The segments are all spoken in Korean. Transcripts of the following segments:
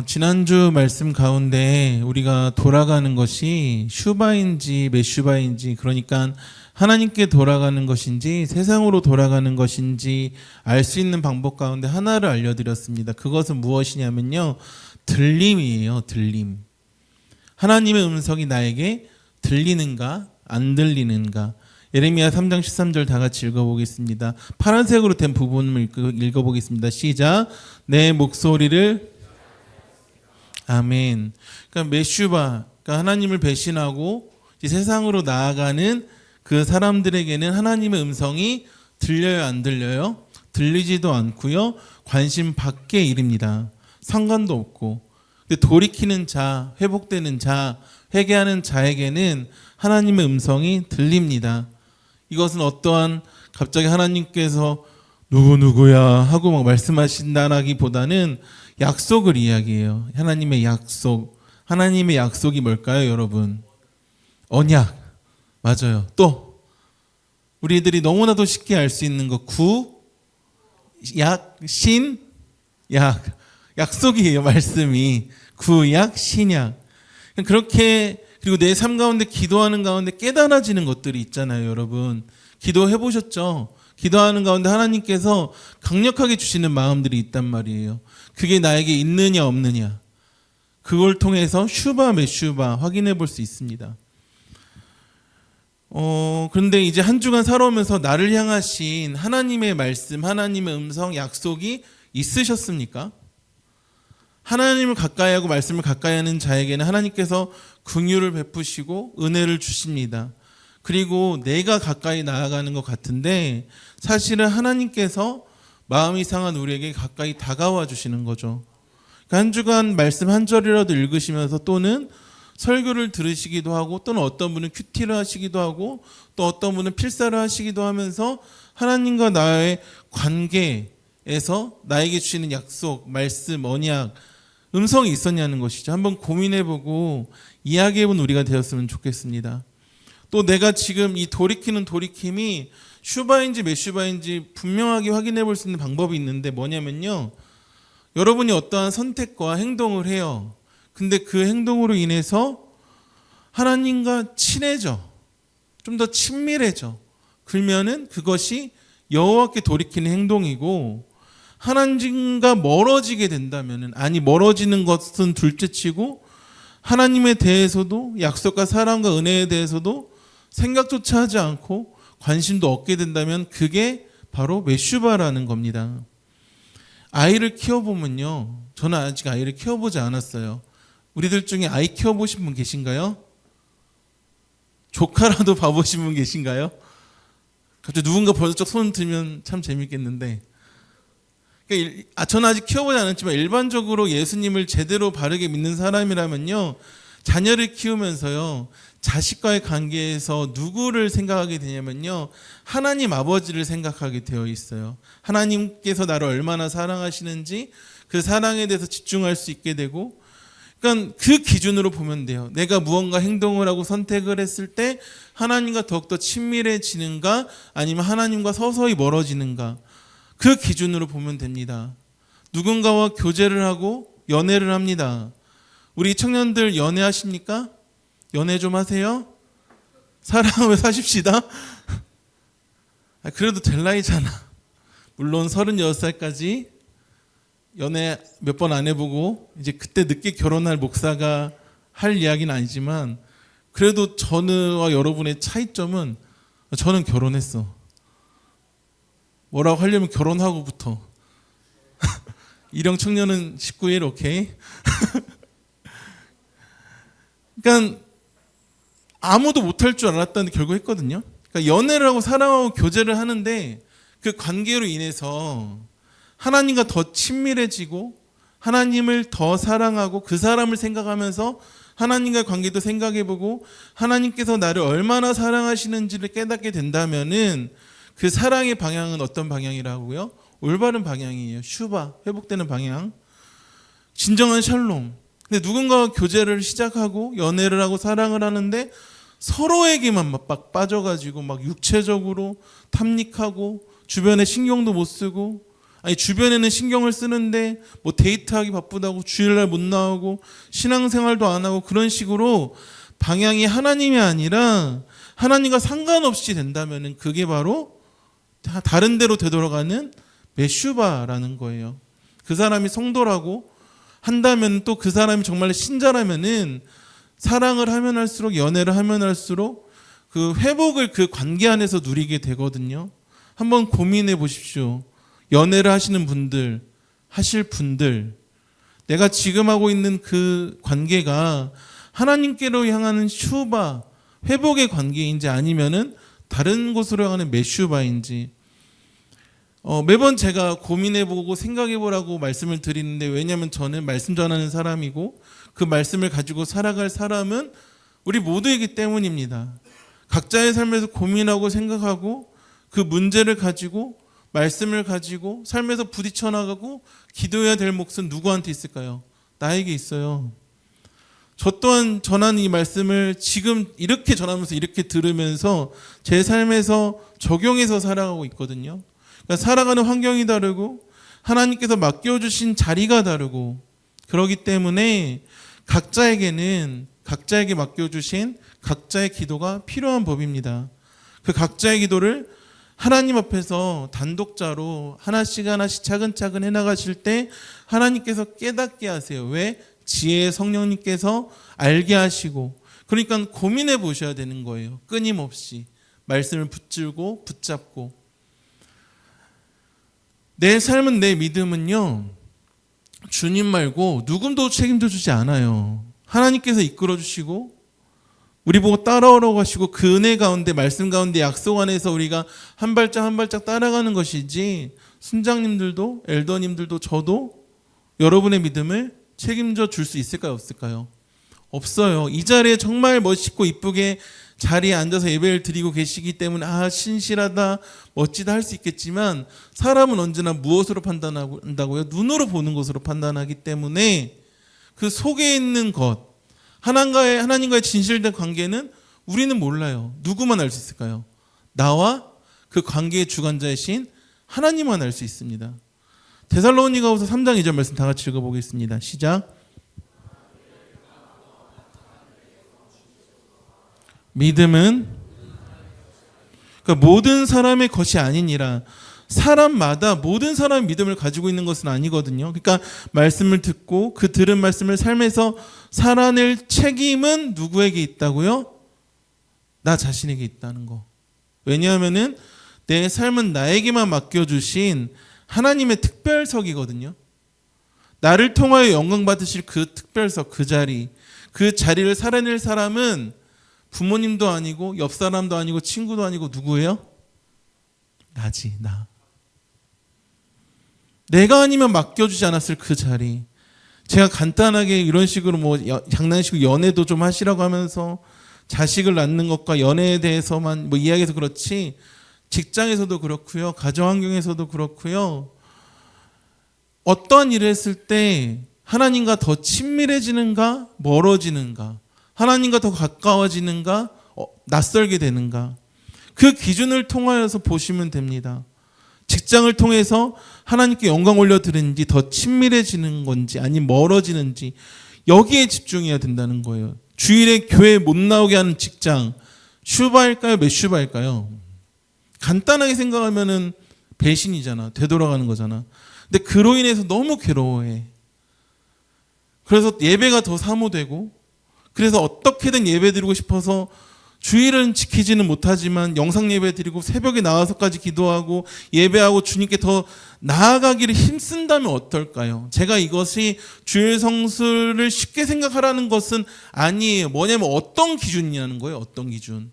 지난주 말씀 가운데 우리가 돌아가는 것이 슈바인지 메슈바인지, 그러니까 하나님께 돌아가는 것인지 세상으로 돌아가는 것인지 알 수 있는 방법 가운데 하나를 알려드렸습니다. 그것은 무엇이냐면요, 들림이에요. 들림. 하나님의 음성이 나에게 들리는가 안 들리는가. 예레미야 3장 13절 다 같이 읽어보겠습니다. 파란색으로 된 부분을 읽어보겠습니다. 시작. 내 목소리를. 아멘. 그러니까 메슈바, 그러니까 하나님을 배신하고 세상으로 나아가는 그 사람들에게는 하나님의 음성이 들려요, 안 들려요? 들리지도 않고요, 관심 밖의 일입니다. 상관도 없고. 근데 돌이키는 자, 회복되는 자, 회개하는 자에게는 하나님의 음성이 들립니다. 이것은 어떠한 갑자기 하나님께서 누구야 하고 막 말씀하신다라기보다는 약속을 이야기해요. 하나님의 약속. 하나님의 약속이 뭘까요, 여러분? 언약. 맞아요. 또 우리들이 너무나도 쉽게 알 수 있는 거, 약, 신, 약. 약속이에요, 말씀이. 구약, 신약. 그렇게, 그리고 내 삶 가운데 기도하는 가운데 깨달아지는 것들이 있잖아요, 여러분. 기도해 보셨죠? 기도하는 가운데 하나님께서 강력하게 주시는 마음들이 있단 말이에요. 그게 나에게 있느냐 없느냐, 그걸 통해서 슈바 메슈바 확인해 볼 수 있습니다. 그런데 이제 한 주간 살아오면서 나를 향하신 하나님의 말씀, 하나님의 음성, 약속이 있으셨습니까? 하나님을 가까이 하고 말씀을 가까이 하는 자에게는 하나님께서 긍휼을 베푸시고 은혜를 주십니다. 그리고 내가 가까이 나아가는 것 같은데 사실은 하나님께서 마음이 상한 우리에게 가까이 다가와 주시는 거죠. 그러니까 한 주간 말씀 한 절이라도 읽으시면서, 또는 설교를 들으시기도 하고, 또는 어떤 분은 큐티를 하시기도 하고, 또 어떤 분은 필사를 하시기도 하면서 하나님과 나의 관계에서 나에게 주시는 약속, 말씀, 언약, 음성이 있었냐는 것이죠. 한번 고민해보고 이야기해본 우리가 되었으면 좋겠습니다. 또 내가 지금 이 돌이키는 돌이킴이 슈바인지 메슈바인지 분명하게 확인해 볼 수 있는 방법이 있는데 뭐냐면요, 여러분이 어떠한 선택과 행동을 해요. 근데 그 행동으로 인해서 하나님과 친해져, 좀 더 친밀해져. 그러면은 그것이 여호와께 돌이키는 행동이고, 하나님과 멀어지게 된다면은, 아니 멀어지는 것은 둘째치고 하나님에 대해서도, 약속과 사랑과 은혜에 대해서도 생각조차 하지 않고 관심도 얻게 된다면 그게 바로 메슈바라는 겁니다. 아이를 키워보면요, 저는 아직 아이를 키워보지 않았어요. 우리들 중에 아이 키워보신 분 계신가요? 조카라도 봐보신 분 계신가요? 갑자기 누군가 벌쩍 손 들면 참 재밌겠는데, 그러니까 저는 아직 키워보지 않았지만 일반적으로 예수님을 제대로 바르게 믿는 사람이라면요, 자녀를 키우면서요, 자식과의 관계에서 누구를 생각하게 되냐면요, 하나님 아버지를 생각하게 되어 있어요. 하나님께서 나를 얼마나 사랑하시는지 그 사랑에 대해서 집중할 수 있게 되고, 그러니까 그 기준으로 보면 돼요. 내가 무언가 행동을 하고 선택을 했을 때 하나님과 더욱더 친밀해지는가, 아니면 하나님과 서서히 멀어지는가, 그 기준으로 보면 됩니다. 누군가와 교제를 하고 연애를 합니다. 우리 청년들 연애하십니까? 연애 좀 하세요? 사랑하며 사십시다. 그래도 될 나이잖아. 물론 36살까지 연애 몇 번 안 해보고 이제 그때 늦게 결혼할 목사가 할 이야기는 아니지만, 그래도 저와 여러분의 차이점은, 저는 결혼했어. 뭐라고 하려면 결혼하고부터. 일형 청년은 19일 오케이. 그러니까 아무도 못할 줄 알았다는데 결국 했거든요. 그러니까 연애를 하고 사랑하고 교제를 하는데 그 관계로 인해서 하나님과 더 친밀해지고 하나님을 더 사랑하고 그 사람을 생각하면서 하나님과의 관계도 생각해보고 하나님께서 나를 얼마나 사랑하시는지를 깨닫게 된다면은 그 사랑의 방향은 어떤 방향이라고요? 올바른 방향이에요. 슈바, 회복되는 방향. 진정한 샬롬. 근데 누군가와 교제를 시작하고 연애를 하고 사랑을 하는데 서로에게만 막 빠져가지고 막 육체적으로 탐닉하고 주변에 신경도 못 쓰고 아니 주변에는 신경을 쓰는데 뭐 데이트하기 바쁘다고 주일날 못 나오고 신앙생활도 안 하고 그런 식으로 방향이 하나님이 아니라 하나님과 상관없이 된다면은 그게 바로 다른 데로 되돌아가는 메슈바라는 거예요. 그 사람이 성도라고 한다면 또 그 사람이 정말 신자라면은 사랑을 하면 할수록 연애를 하면 할수록 그 회복을 그 관계 안에서 누리게 되거든요. 한번 고민해 보십시오. 연애를 하시는 분들, 하실 분들, 내가 지금 하고 있는 그 관계가 하나님께로 향하는 슈바, 회복의 관계인지 아니면은 다른 곳으로 향하는 메슈바인지 매번 제가 고민해보고 생각해보라고 말씀을 드리는데, 왜냐하면 저는 말씀 전하는 사람이고 그 말씀을 가지고 살아갈 사람은 우리 모두이기 때문입니다. 각자의 삶에서 고민하고 생각하고 그 문제를 가지고 말씀을 가지고 삶에서 부딪혀 나가고 기도해야 될 몫은 누구한테 있을까요? 나에게 있어요. 저 또한 전하는 이 말씀을 지금 이렇게 전하면서 이렇게 들으면서 제 삶에서 적용해서 살아가고 있거든요. 그러니까 살아가는 환경이 다르고 하나님께서 맡겨주신 자리가 다르고, 그렇기 때문에 각자에게 맡겨주신 각자의 기도가 필요한 법입니다. 그 각자의 기도를 하나님 앞에서 단독자로 하나씩 차근차근 해나가실 때 하나님께서 깨닫게 하세요. 왜? 지혜의 성령님께서 알게 하시고, 그러니까 고민해 보셔야 되는 거예요. 끊임없이 말씀을 붙잡고. 내 삶은, 내 믿음은요, 주님 말고 누구도 책임져 주지 않아요. 하나님께서 이끌어 주시고 우리 보고 따라오라고 하시고 그 은혜 가운데, 말씀 가운데, 약속 안에서 우리가 한 발짝 한 발짝 따라가는 것이지, 순장님들도 엘더님들도 저도 여러분의 믿음을 책임져 줄 수 있을까요? 없을까요? 없어요. 이 자리에 정말 멋있고 이쁘게 자리에 앉아서 예배를 드리고 계시기 때문에 신실하다, 멋지다 할 수 있겠지만, 사람은 언제나 무엇으로 판단한다고요? 눈으로 보는 것으로 판단하기 때문에 그 속에 있는 것, 하나님과의 진실된 관계는 우리는 몰라요. 누구만 알 수 있을까요? 나와 그 관계의 주관자이신 하나님만 알 수 있습니다. 데살로니가후서 3장 2절 말씀 다 같이 읽어보겠습니다. 시작. 믿음은 그러니까 모든 사람의 것이 아니니라. 사람마다 모든 사람의 믿음을 가지고 있는 것은 아니거든요. 그러니까 말씀을 듣고 그 들은 말씀을 삶에서 살아낼 책임은 누구에게 있다고요? 나 자신에게 있다는 거. 왜냐하면은 내 삶은 나에게만 맡겨주신 하나님의 특별석이거든요. 나를 통하여 영광 받으실 그 특별석, 그 자리를 살아낼 사람은 부모님도 아니고 옆 사람도 아니고 친구도 아니고 누구예요? 나지, 나. 내가 아니면 맡겨주지 않았을 그 자리. 제가 간단하게 이런 식으로 장난식으로 연애도 좀 하시라고 하면서 자식을 낳는 것과 연애에 대해서만 이야기해서 그렇지, 직장에서도 그렇고요, 가정 환경에서도 그렇고요, 어떠한 일을 했을 때 하나님과 더 친밀해지는가, 멀어지는가, 하나님과 더 가까워지는가, 낯설게 되는가, 그 기준을 통하여서 보시면 됩니다. 직장을 통해서 하나님께 영광 올려드리는지, 더 친밀해지는 건지, 아니면 멀어지는지, 여기에 집중해야 된다는 거예요. 주일에 교회 못 나오게 하는 직장, 슈바일까요? 메슈바일까요? 간단하게 생각하면은 배신이잖아. 되돌아가는 거잖아. 근데 그로 인해서 너무 괴로워해. 그래서 예배가 더 사모되고, 그래서 어떻게든 예배 드리고 싶어서 주일은 지키지는 못하지만 영상 예배 드리고 새벽에 나와서까지 기도하고 예배하고 주님께 더 나아가기를 힘쓴다면 어떨까요? 제가 이것이 주일 성수를 쉽게 생각하라는 것은 아니에요. 뭐냐면 어떤 기준이냐는 거예요. 어떤 기준.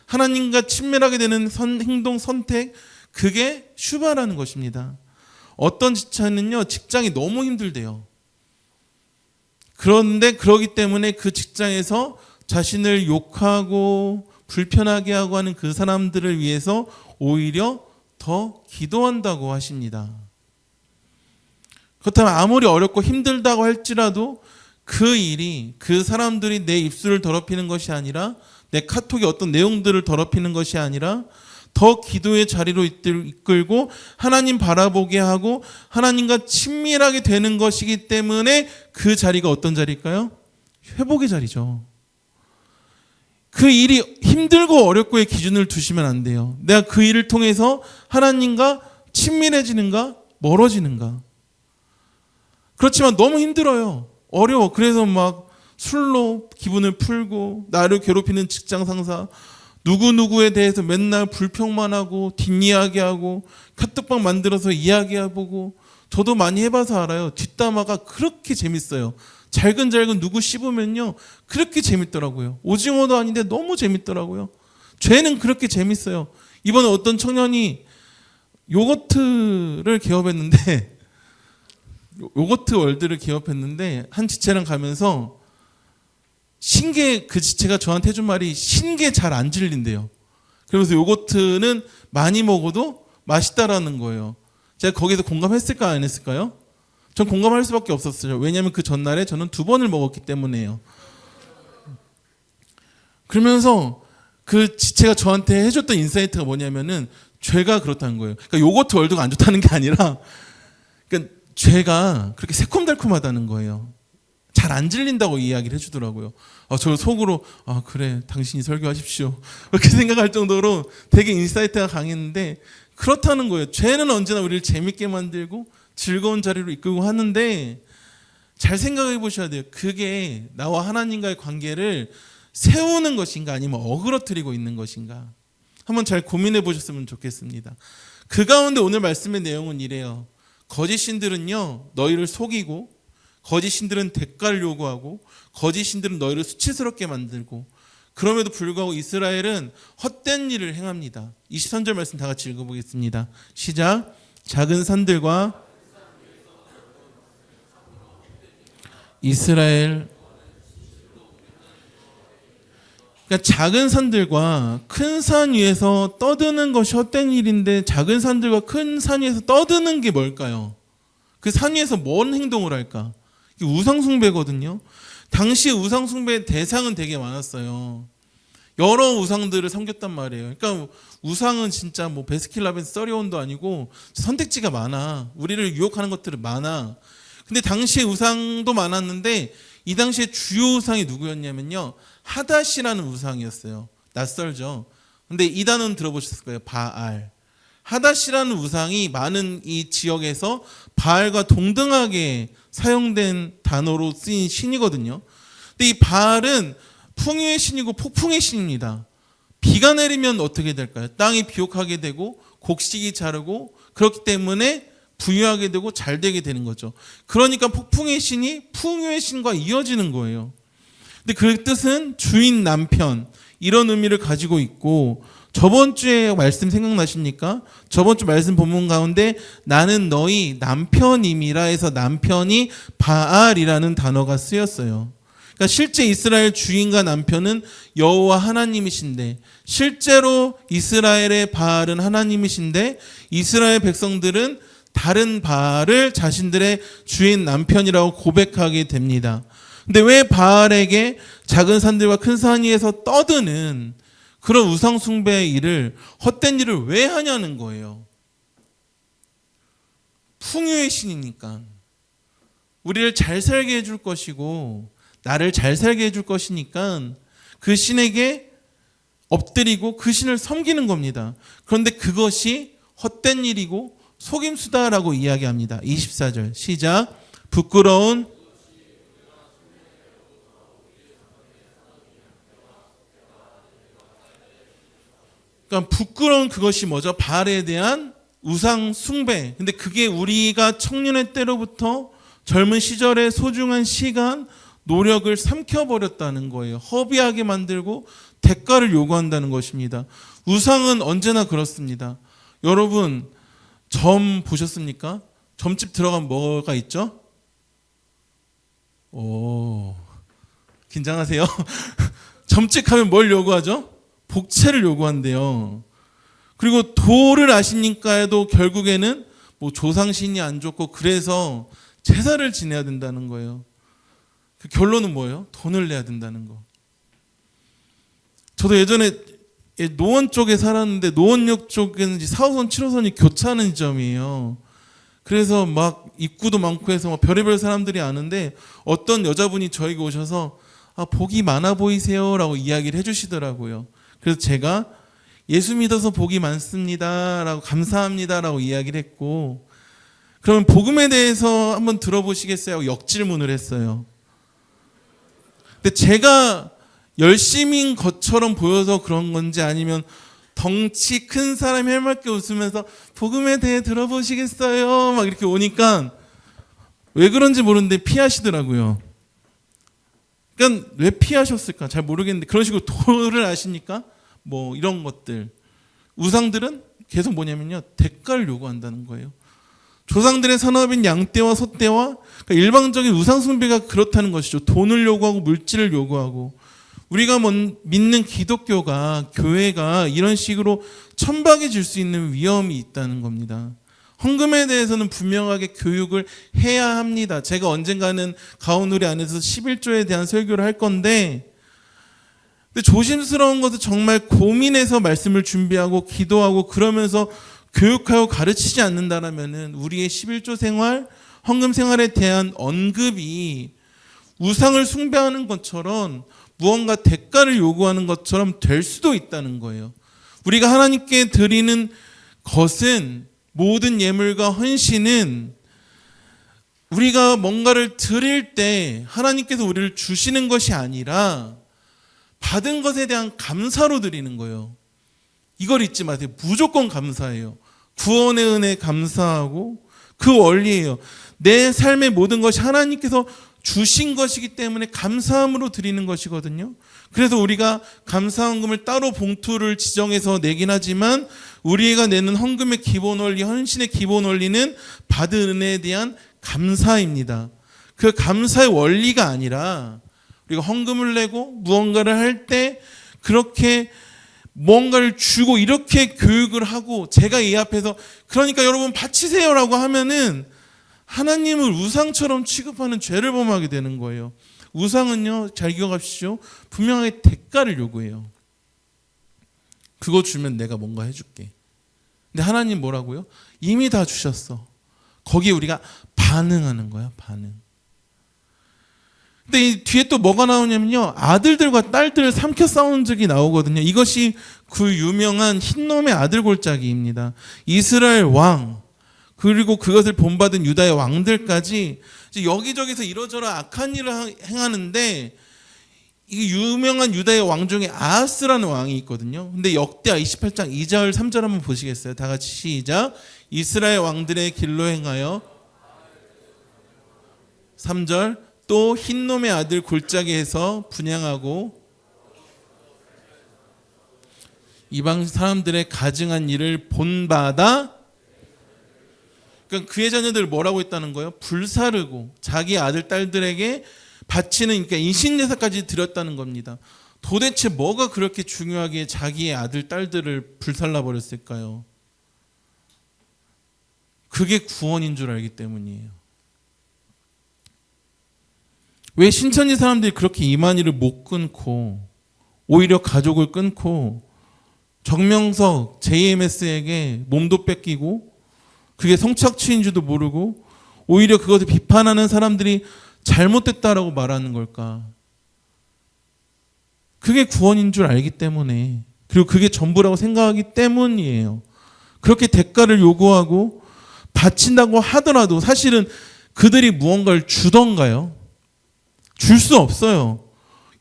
하나님과 친밀하게 되는 행동, 선택, 그게 슈바라는 것입니다. 어떤 직장이 너무 힘들대요. 그런데 그러기 때문에 그 직장에서 자신을 욕하고 불편하게 하고 하는 그 사람들을 위해서 오히려 더 기도한다고 하십니다. 그렇다면 아무리 어렵고 힘들다고 할지라도 그 일이, 그 사람들이 내 입술을 더럽히는 것이 아니라, 내 카톡의 어떤 내용들을 더럽히는 것이 아니라 더 기도의 자리로 이끌고 하나님 바라보게 하고 하나님과 친밀하게 되는 것이기 때문에 그 자리가 어떤 자리일까요? 회복의 자리죠. 그 일이 힘들고 어렵고의 기준을 두시면 안 돼요. 내가 그 일을 통해서 하나님과 친밀해지는가 멀어지는가. 그렇지만 너무 힘들어요. 어려워. 그래서 막 술로 기분을 풀고 나를 괴롭히는 직장 상사 누구누구에 대해서 맨날 불평만 하고 뒷이야기하고 카톡방 만들어서 이야기해보고 저도 많이 해봐서 알아요. 뒷담화가 그렇게 재밌어요. 잘근잘근 누구 씹으면요 그렇게 재밌더라고요. 오징어도 아닌데 너무 재밌더라고요. 죄는 그렇게 재밌어요. 이번에 어떤 청년이 요거트를 개업했는데 요거트 월드를 개업했는데 한 지체랑 가면서 신게 그 지체가 저한테 해준 말이 신게 잘 안 질린대요. 그러면서 요거트는 많이 먹어도 맛있다라는 거예요. 제가 거기서 공감했을까 안 했을까요? 전 공감할 수밖에 없었어요. 왜냐하면 그 전날에 저는 2번을 먹었기 때문에요. 그러면서 그 지체가 저한테 해줬던 인사이트가 뭐냐면은 죄가 그렇다는 거예요. 그러니까 요거트 월드가 안 좋다는 게 아니라 그러니까 죄가 그렇게 새콤달콤하다는 거예요. 잘 안 질린다고 이야기를 해주더라고요. 저 속으로 그래 당신이 설교하십시오 그렇게 생각할 정도로 되게 인사이트가 강했는데 그렇다는 거예요. 죄는 언제나 우리를 재밌게 만들고 즐거운 자리로 이끌고 하는데 잘 생각해 보셔야 돼요. 그게 나와 하나님과의 관계를 세우는 것인가 아니면 어그러뜨리고 있는 것인가 한번 잘 고민해 보셨으면 좋겠습니다. 그 가운데 오늘 말씀의 내용은 이래요. 거짓 신들은요 너희를 속이고 거짓 신들은 대가를 요구하고 거짓 신들은 너희를 수치스럽게 만들고 그럼에도 불구하고 이스라엘은 헛된 일을 행합니다. 23절 말씀 다 같이 읽어보겠습니다. 시작. 작은 산들과 이스라엘 그러니까 작은 산들과 큰 산 위에서 떠드는 것이 헛된 일인데 작은 산들과 큰 산 위에서 떠드는 게 뭘까요? 그 산 위에서 뭔 행동을 할까? 우상숭배거든요. 당시 우상숭배의 대상은 되게 많았어요. 여러 우상들을 섬겼단 말이에요. 그러니까 우상은 진짜 뭐 베스킨라빈스 서리온도 아니고 선택지가 많아. 우리를 유혹하는 것들이 많아. 근데 당시에 우상도 많았는데 이 당시에 주요 우상이 누구였냐면요. 하닷이라는 우상이었어요. 낯설죠. 근데 이 단어는 들어보셨을 거예요. 바알. 하닷이라는 우상이 많은 이 지역에서 바알과 동등하게 사용된 단어로 쓰인 신이거든요. 근데 이 바알은 풍요의 신이고 폭풍의 신입니다. 비가 내리면 어떻게 될까요? 땅이 비옥하게 되고 곡식이 자르고 그렇기 때문에 부유하게 되고 잘 되게 되는 거죠. 그러니까 폭풍의 신이 풍요의 신과 이어지는 거예요. 근데 그 뜻은 주인 남편 이런 의미를 가지고 있고 저번 주에 말씀 생각나십니까? 저번 주 말씀 본문 가운데 나는 너희 남편임이라 해서 남편이 바알이라는 단어가 쓰였어요. 그러니까 실제 이스라엘 주인과 남편은 여호와 하나님이신데 실제로 이스라엘의 바알은 하나님이신데 이스라엘 백성들은 다른 바알을 자신들의 주인 남편이라고 고백하게 됩니다. 근데 왜 바알에게 작은 산들과 큰 산 위에서 떠드는 그런 우상 숭배의 일을 헛된 일을 왜 하냐는 거예요. 풍요의 신이니까 우리를 잘 살게 해줄 것이고 나를 잘 살게 해줄 것이니까 그 신에게 엎드리고 그 신을 섬기는 겁니다. 그런데 그것이 헛된 일이고 속임수다라고 이야기합니다. 24절 시작. 부끄러운 그러니까 부끄러운 그것이 뭐죠? 바알에 대한 우상 숭배. 근데 그게 우리가 청년의 때로부터 젊은 시절의 소중한 시간, 노력을 삼켜버렸다는 거예요. 허비하게 만들고 대가를 요구한다는 것입니다. 우상은 언제나 그렇습니다. 여러분 점 보셨습니까? 점집 들어가면 뭐가 있죠? 오, 긴장하세요. 점집 가면 뭘 요구하죠? 복채를 요구한대요. 그리고 도를 아시니까에도 결국에는 뭐 조상신이 안 좋고 그래서 제사를 지내야 된다는 거예요. 그 결론은 뭐예요? 돈을 내야 된다는 거. 저도 예전에 노원 쪽에 살았는데 노원역 쪽에는 4호선, 7호선이 교차하는 지점이에요. 그래서 막 입구도 많고 해서 막 별의별 사람들이 아는데 어떤 여자분이 저에게 오셔서 복이 많아 보이세요 라고 이야기를 해주시더라고요. 그래서 제가 예수 믿어서 복이 많습니다 라고 감사합니다 라고 이야기를 했고, 그러면 복음에 대해서 한번 들어보시겠어요? 하고 역질문을 했어요. 근데 제가 열심인 것처럼 보여서 그런 건지 아니면 덩치 큰 사람이 해맑게 웃으면서 복음에 대해 들어보시겠어요? 막 이렇게 오니까 왜 그런지 모르는데 피하시더라고요. 그러니까 왜 피하셨을까? 잘 모르겠는데 그런 식으로 도를 아십니까? 뭐 이런 것들. 우상들은 계속 뭐냐면요, 대가를 요구한다는 거예요. 조상들의 산업인 양떼와 소떼와 그러니까 일방적인 우상 숭배가 그렇다는 것이죠. 돈을 요구하고 물질을 요구하고. 우리가 믿는 기독교가, 교회가 이런 식으로 천박해질 수 있는 위험이 있다는 겁니다. 헌금에 대해서는 분명하게 교육을 해야 합니다. 제가 언젠가는 가온누리 안에서 11조에 대한 설교를 할 건데, 근데 조심스러운 것은 정말 고민해서 말씀을 준비하고 기도하고 그러면서 교육하고 가르치지 않는다라면은 우리의 11조 생활, 헌금 생활에 대한 언급이 우상을 숭배하는 것처럼 무언가 대가를 요구하는 것처럼 될 수도 있다는 거예요. 우리가 하나님께 드리는 것은, 모든 예물과 헌신은 우리가 뭔가를 드릴 때 하나님께서 우리를 주시는 것이 아니라 받은 것에 대한 감사로 드리는 거예요. 이걸 잊지 마세요. 무조건 감사해요. 구원의 은혜에 감사하고 그 원리예요. 내 삶의 모든 것이 하나님께서 주신 것이기 때문에 감사함으로 드리는 것이거든요. 그래서 우리가 감사헌금을 따로 봉투를 지정해서 내긴 하지만 우리가 내는 헌금의 기본 원리, 헌신의 기본 원리는 받은 은혜에 대한 감사입니다. 그 감사의 원리가 아니라 우리가 헌금을 내고 무언가를 할 때 그렇게 뭔가를 주고 이렇게 교육을 하고 제가 이 앞에서 그러니까 여러분 바치세요라고 하면은 하나님을 우상처럼 취급하는 죄를 범하게 되는 거예요. 우상은요, 잘 기억하십시오. 분명하게 대가를 요구해요. 그거 주면 내가 뭔가 해줄게. 근데 하나님 뭐라고요? 이미 다 주셨어. 거기에 우리가 반응하는 거야, 반응. 근데 이 뒤에 또 뭐가 나오냐면요, 아들들과 딸들을 삼켜 싸우는 적이 나오거든요. 이것이 그 유명한 흰놈의 아들 골짜기입니다. 이스라엘 왕, 그리고 그것을 본받은 유다의 왕들까지 여기저기서 이러저러 악한 일을 행하는데, 이 유명한 유다의 왕 중에 아하스라는 왕이 있거든요. 근데 역대하 28장 2절 3절 한번 보시겠어요? 다 같이 시작. 이스라엘 왕들의 길로 행하여 3절 또 흰놈의 아들 골짜기에서 분향하고 이방 사람들의 가증한 일을 본받아. 그러니까 그의 자녀들 뭐라고 했다는 거예요? 불사르고 자기 아들 딸들에게 바치는, 그러니까 인신예사까지 드렸다는 겁니다. 도대체 뭐가 그렇게 중요하게 자기의 아들 딸들을 불살라 버렸을까요? 그게 구원인 줄 알기 때문이에요. 왜 신천지 사람들이 그렇게 이만희를 못 끊고 오히려 가족을 끊고 정명석, JMS에게 몸도 뺏기고 그게 성착취인 줄도 모르고 오히려 그것을 비판하는 사람들이 잘못됐다라고 말하는 걸까? 그게 구원인 줄 알기 때문에, 그리고 그게 전부라고 생각하기 때문이에요. 그렇게 대가를 요구하고 바친다고 하더라도 사실은 그들이 무언가를 주던가요? 줄 수 없어요.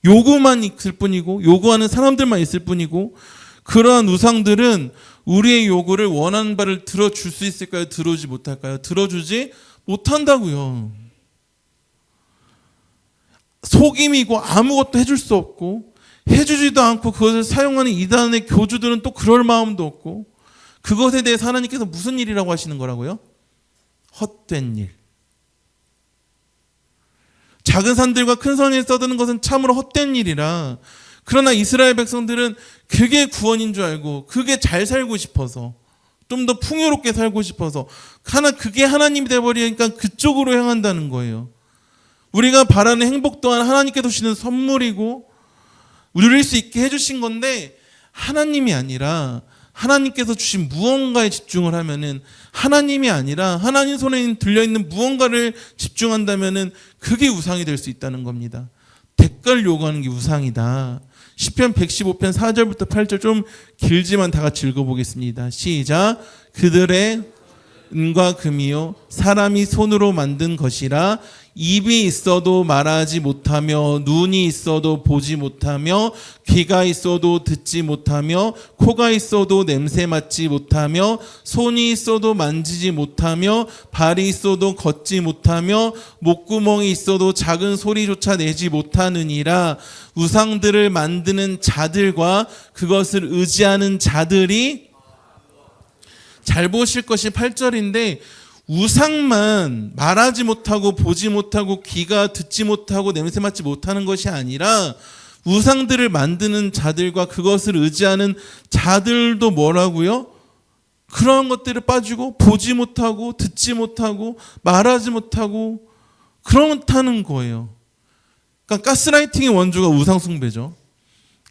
요구만 있을 뿐이고 요구하는 사람들만 있을 뿐이고, 그러한 우상들은 우리의 요구를 원하는 바를 들어줄 수 있을까요? 들어주지 못할까요? 들어주지 못한다고요. 속임이고 아무것도 해줄 수 없고 해주지도 않고 그것을 사용하는 이단의 교주들은 또 그럴 마음도 없고, 그것에 대해서 하나님께서 무슨 일이라고 하시는 거라고요? 헛된 일. 작은 산들과 큰 산에 떠드는 것은 참으로 헛된 일이라. 그러나 이스라엘 백성들은 그게 구원인 줄 알고 그게 잘 살고 싶어서, 좀 더 풍요롭게 살고 싶어서 그게 하나님이 돼버리니까 그쪽으로 향한다는 거예요. 우리가 바라는 행복 또한 하나님께서 주시는 선물이고 누릴 수 있게 해주신 건데, 하나님이 아니라 하나님께서 주신 무언가에 집중을 하면은, 하나님이 아니라 하나님 손에 들려있는 무언가를 집중한다면은 그게 우상이 될 수 있다는 겁니다. 대가를 요구하는 게 우상이다. 시편 115편 4절부터 8절, 좀 길지만 다 같이 읽어보겠습니다. 시작. 그들의 은과 금이요 사람이 손으로 만든 것이라, 입이 있어도 말하지 못하며, 눈이 있어도 보지 못하며, 귀가 있어도 듣지 못하며, 코가 있어도 냄새 맡지 못하며, 손이 있어도 만지지 못하며, 발이 있어도 걷지 못하며, 목구멍이 있어도 작은 소리조차 내지 못하느니라. 우상들을 만드는 자들과 그것을 의지하는 자들이, 잘 보실 것이 8절인데, 우상만 말하지 못하고 보지 못하고 귀가 듣지 못하고 냄새 맡지 못하는 것이 아니라, 우상들을 만드는 자들과 그것을 의지하는 자들도 뭐라고요? 그런 것들을 빠지고 보지 못하고 듣지 못하고 말하지 못하고 그렇다는 거예요. 그러니까 가스라이팅의 원조가 우상숭배죠.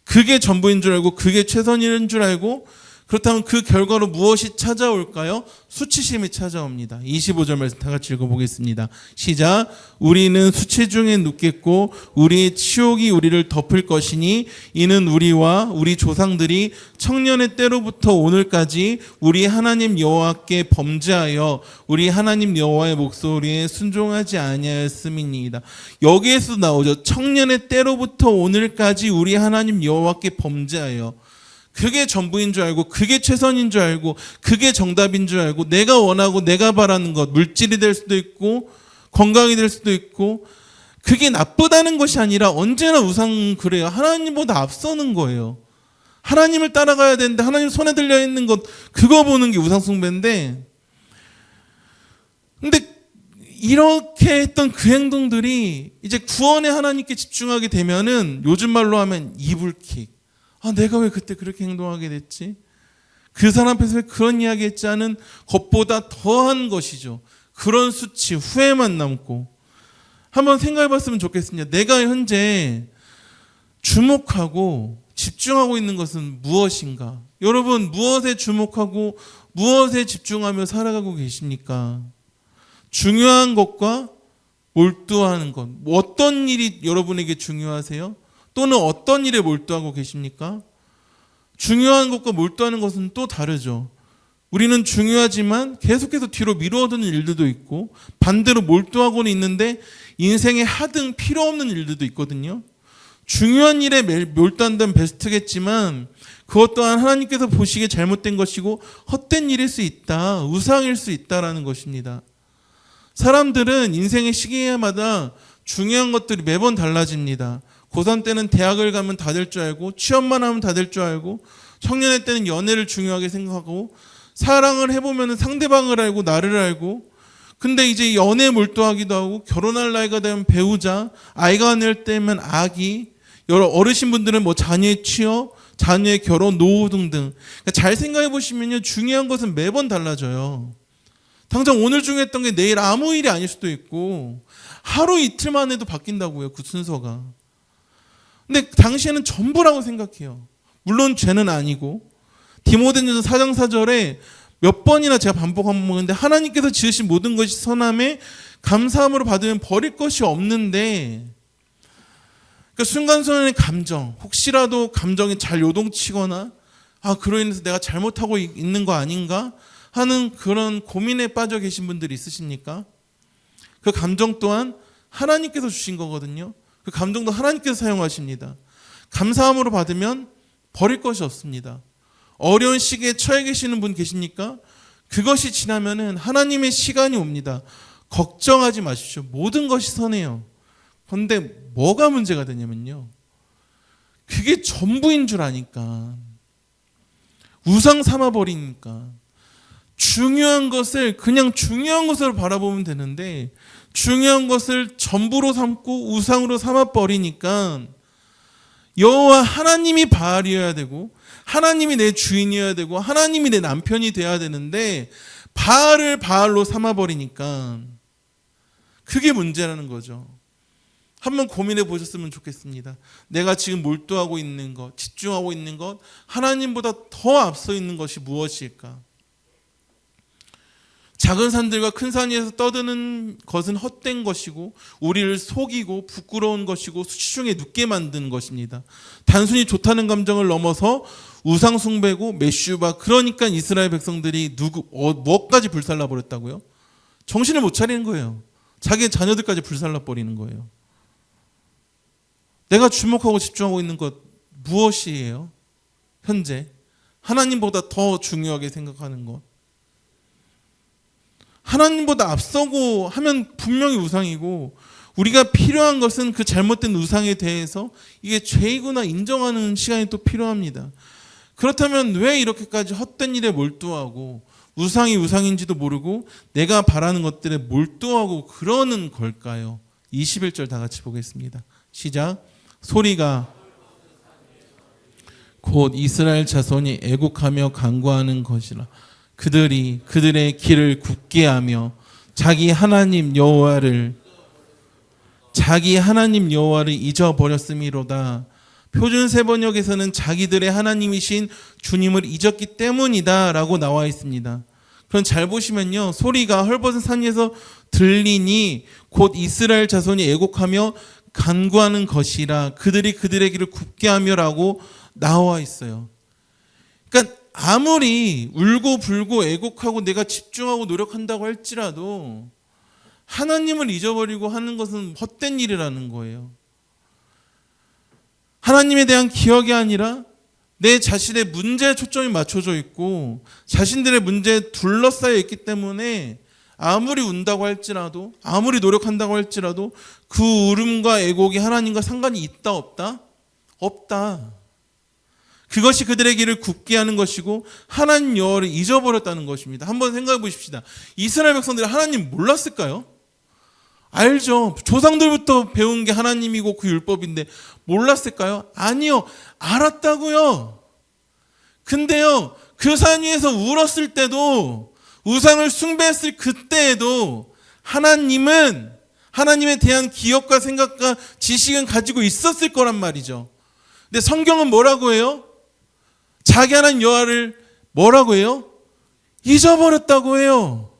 그게 전부인 줄 알고, 그게 최선인 줄 알고, 그렇다면 그 결과로 무엇이 찾아올까요? 수치심이 찾아옵니다. 25절 말씀 다 같이 읽어보겠습니다. 시작. 우리는 수치 중에 눕겠고 우리의 치욕이 우리를 덮을 것이니, 이는 우리와 우리 조상들이 청년의 때로부터 오늘까지 우리 하나님 여호와께 범죄하여 우리 하나님 여호와의 목소리에 순종하지 아니하였음이니이다. 여기에서 나오죠. 청년의 때로부터 오늘까지 우리 하나님 여호와께 범죄하여. 그게 전부인 줄 알고, 그게 최선인 줄 알고, 그게 정답인 줄 알고, 내가 원하고 내가 바라는 것, 물질이 될 수도 있고 건강이 될 수도 있고, 그게 나쁘다는 것이 아니라 언제나 우상 그래요. 하나님보다 앞서는 거예요. 하나님을 따라가야 되는데 하나님 손에 들려 있는 것, 그거 보는 게 우상 숭배인데, 근데 이렇게 했던 그 행동들이 이제 구원의 하나님께 집중하게 되면은, 요즘 말로 하면 이불킥. 내가 왜 그때 그렇게 행동하게 됐지? 그 사람 앞에서 왜 그런 이야기 했지 하는 것보다 더한 것이죠. 그런 수치, 후회만 남고. 한번 생각해 봤으면 좋겠습니다. 내가 현재 주목하고 집중하고 있는 것은 무엇인가? 여러분, 무엇에 주목하고 무엇에 집중하며 살아가고 계십니까? 중요한 것과 몰두하는 것. 어떤 일이 여러분에게 중요하세요? 또는 어떤 일에 몰두하고 계십니까? 중요한 것과 몰두하는 것은 또 다르죠. 우리는 중요하지만 계속해서 뒤로 미루어두는 일들도 있고, 반대로 몰두하고는 있는데 인생에 하등 필요 없는 일들도 있거든요. 중요한 일에 몰두한다면 베스트겠지만, 그것 또한 하나님께서 보시기에 잘못된 것이고 헛된 일일 수 있다, 우상일 수 있다라는 것입니다. 사람들은 인생의 시기마다 중요한 것들이 매번 달라집니다. 고3 때는 대학을 가면 다 될 줄 알고, 취업만 하면 다 될 줄 알고, 청년의 때는 연애를 중요하게 생각하고, 사랑을 해보면 상대방을 알고 나를 알고, 근데 이제 연애에 몰두하기도 하고, 결혼할 나이가 되면 배우자, 아이가 될 때면 아기, 여러 어르신분들은 뭐 자녀의 취업, 자녀의 결혼, 노후 등등. 그러니까 잘 생각해 보시면요, 중요한 것은 매번 달라져요. 당장 오늘 중요했던 게 내일 아무 일이 아닐 수도 있고, 하루 이틀만 해도 바뀐다고요, 그 순서가. 근데 당시에는 전부라고 생각해요. 물론 죄는 아니고, 디모데전서 4장 4절에 몇 번이나 제가 반복하면 먹는데, 하나님께서 지으신 모든 것이 선함에 감사함으로 받으면 버릴 것이 없는데, 그러니까 순간순간의 감정, 혹시라도 감정이 잘 요동치거나, 그로 인해서 내가 잘못하고 있는 거 아닌가 하는 그런 고민에 빠져 계신 분들이 있으십니까? 그 감정 또한 하나님께서 주신 거거든요. 그 감정도 하나님께서 사용하십니다. 감사함으로 받으면 버릴 것이 없습니다. 어려운 시기에 처해 계시는 분 계십니까? 그것이 지나면은 하나님의 시간이 옵니다. 걱정하지 마십시오. 모든 것이 선해요. 그런데 뭐가 문제가 되냐면요, 그게 전부인 줄 아니까, 우상 삼아버리니까, 중요한 것을 그냥 중요한 것으로 바라보면 되는데, 중요한 것을 전부로 삼고 우상으로 삼아버리니까, 여호와 하나님이 바알이어야 되고, 하나님이 내 주인이어야 되고, 하나님이 내 남편이 돼야 되는데, 바알을 바알로 삼아버리니까 그게 문제라는 거죠. 한번 고민해 보셨으면 좋겠습니다. 내가 지금 몰두하고 있는 것, 집중하고 있는 것, 하나님보다 더 앞서 있는 것이 무엇일까? 작은 산들과 큰 산 위에서 떠드는 것은 헛된 것이고 우리를 속이고 부끄러운 것이고 수치중에 눕게 만드는 것입니다. 단순히 좋다는 감정을 넘어서 우상 숭배고 메슈바, 그러니까 이스라엘 백성들이 뭐까지 불살라 버렸다고요? 정신을 못 차리는 거예요. 자기 자녀들까지 불살라 버리는 거예요. 내가 주목하고 집중하고 있는 것 무엇이에요? 현재 하나님보다 더 중요하게 생각하는 것. 하나님보다 앞서고 하면 분명히 우상이고, 우리가 필요한 것은 그 잘못된 우상에 대해서 이게 죄이구나 인정하는 시간이 또 필요합니다. 그렇다면 왜 이렇게까지 헛된 일에 몰두하고 우상이 우상인지도 모르고 내가 바라는 것들에 몰두하고 그러는 걸까요? 21절 다 같이 보겠습니다. 시작. 소리가 곧 이스라엘 자손이 애곡하며 간구하는 것이라. 그들이 그들의 길을 굳게 하며 자기 하나님 여호와를 잊어버렸음이로다. 표준 세번역에서는 자기들의 하나님이신 주님을 잊었기 때문이다 라고 나와 있습니다. 그럼 잘 보시면요, 소리가 헐벗은 산 위에서 들리니 곧 이스라엘 자손이 애곡하며 간구하는 것이라. 그들이 그들의 길을 굳게 하며 라고 나와 있어요. 그러니까 아무리 울고 불고 애곡하고 내가 집중하고 노력한다고 할지라도 하나님을 잊어버리고 하는 것은 헛된 일이라는 거예요. 하나님에 대한 기억이 아니라 내 자신의 문제에 초점이 맞춰져 있고 자신들의 문제에 둘러싸여 있기 때문에 아무리 운다고 할지라도, 아무리 노력한다고 할지라도 그 울음과 애곡이 하나님과 상관이 있다 없다? 없다. 그것이 그들의 길을 굳게 하는 것이고 하나님 여호와를 잊어버렸다는 것입니다. 한번 생각해 보십시다. 이스라엘 백성들이 하나님 몰랐을까요? 알죠. 조상들부터 배운 게 하나님이고 그 율법인데 몰랐을까요? 아니요. 알았다고요. 근데요, 그 산 위에서 울었을 때도, 우상을 숭배했을 그때에도 하나님은, 하나님에 대한 기억과 생각과 지식은 가지고 있었을 거란 말이죠. 근데 성경은 뭐라고 해요? 자기 하나님 여호와를 뭐라고 해요? 잊어버렸다고 해요.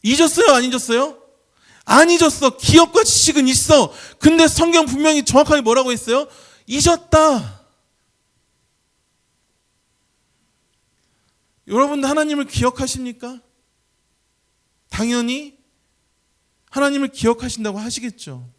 잊었어요? 안 잊었어요? 안 잊었어. 기억과 지식은 있어. 근데 성경 분명히 정확하게 뭐라고 했어요? 잊었다. 여러분도 하나님을 기억하십니까? 당연히 하나님을 기억하신다고 하시겠죠.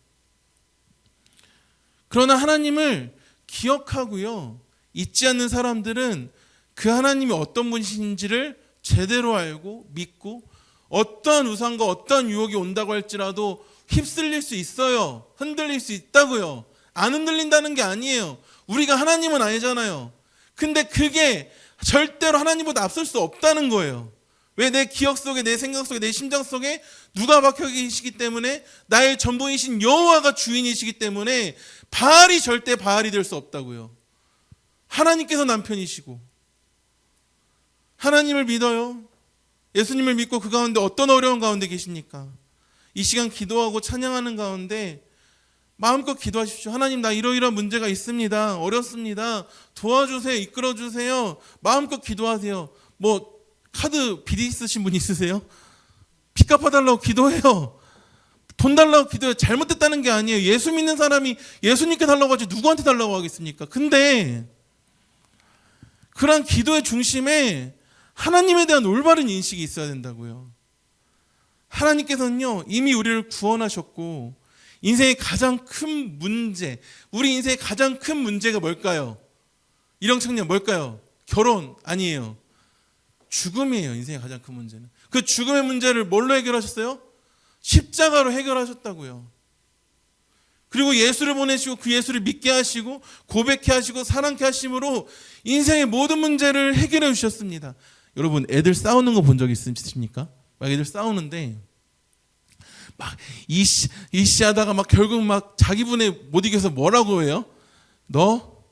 그러나 하나님을 기억하고요, 잊지 않는 사람들은 그 하나님이 어떤 분이신지를 제대로 알고 믿고 어떠한 우상과 어떠한 유혹이 온다고 할지라도 휩쓸릴 수 있어요. 흔들릴 수 있다고요. 안 흔들린다는 게 아니에요. 우리가 하나님은 아니잖아요. 근데 그게 절대로 하나님보다 앞설 수 없다는 거예요. 왜? 내 기억 속에, 내 생각 속에, 내 심장 속에 누가 박혀 계시기 때문에, 나의 전부이신 여호와가 주인이시기 때문에 바알이 절대 바알이 될 수 없다고요. 하나님께서 남편이시고, 하나님을 믿어요. 예수님을 믿고 그 가운데 어떤 어려운 가운데 계십니까? 이 시간 기도하고 찬양하는 가운데 마음껏 기도하십시오. 하나님, 나 이러이러한 문제가 있습니다. 어렵습니다. 도와주세요. 이끌어주세요. 마음껏 기도하세요. 뭐 카드 비리 쓰신 분 있으세요? 빚 갚아달라고 기도해요. 돈 달라고 기도해요. 잘못됐다는 게 아니에요. 예수 믿는 사람이 예수님께 달라고 하지 누구한테 달라고 하겠습니까? 근데 그런 기도의 중심에 하나님에 대한 올바른 인식이 있어야 된다고요. 하나님께서는요, 이미 우리를 구원하셨고 인생의 가장 큰 문제, 우리 인생의 가장 큰 문제가 뭘까요? 이런 청년 뭘까요? 결혼 아니에요. 죽음이에요. 인생의 가장 큰 문제는. 그 죽음의 문제를 뭘로 해결하셨어요? 십자가로 해결하셨다고요. 그리고 예수를 보내시고 그 예수를 믿게 하시고 고백해 하시고 사랑케 하심으로 인생의 모든 문제를 해결해 주셨습니다. 여러분, 애들 싸우는 거 본 적 있으십니까? 막 애들 싸우는데 막 이씨 하다가 막 결국 막 자기 분에 못 이겨서 뭐라고 해요? 너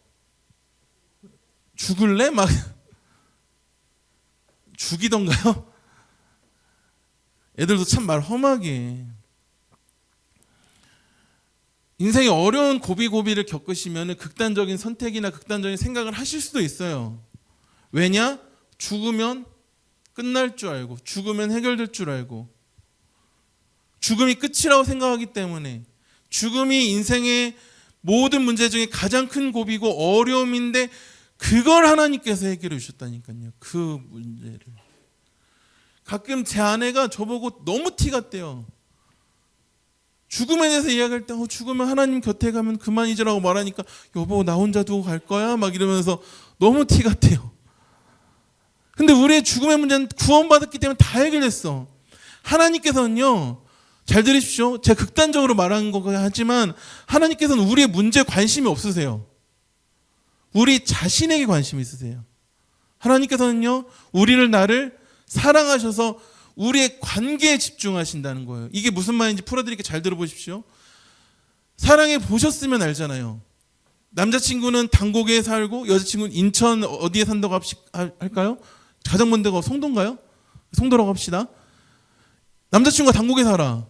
죽을래? 막 죽이던가요? 애들도 참 말 험하게. 여러분, 인생의 어려운 고비고비를 겪으시면 극단적인 선택이나 극단적인 생각을 하실 수도 있어요. 왜냐? 죽으면 끝날 줄 알고, 죽으면 해결될 줄 알고, 죽음이 끝이라고 생각하기 때문에, 죽음이 인생의 모든 문제 중에 가장 큰 고비고 어려움인데 그걸 하나님께서 해결해 주셨다니까요. 그 문제를. 가끔 제 아내가 저보고 너무 티가 떼요. 죽음에 대해서 이야기할 때 죽으면 하나님 곁에 가면 그만이지라고 말하니까 여보 나 혼자 두고 갈 거야? 막 이러면서 너무 티가 떼요. 근데 우리의 죽음의 문제는 구원받았기 때문에 다 해결됐어. 하나님께서는요, 잘 들으십시오. 제가 극단적으로 말하는 거긴 하지만 하나님께서는 우리의 문제에 관심이 없으세요. 우리 자신에게 관심이 있으세요. 하나님께서는요, 나를 사랑하셔서 우리의 관계에 집중하신다는 거예요. 이게 무슨 말인지 풀어드릴게요. 잘 들어보십시오. 사랑해 보셨으면 알잖아요. 남자친구는 당곡에 살고 여자친구는 인천 어디에 산다고 할까요? 가장 먼 데가 송도인가요? 송도라고 합시다. 남자친구가 당곡에 살아.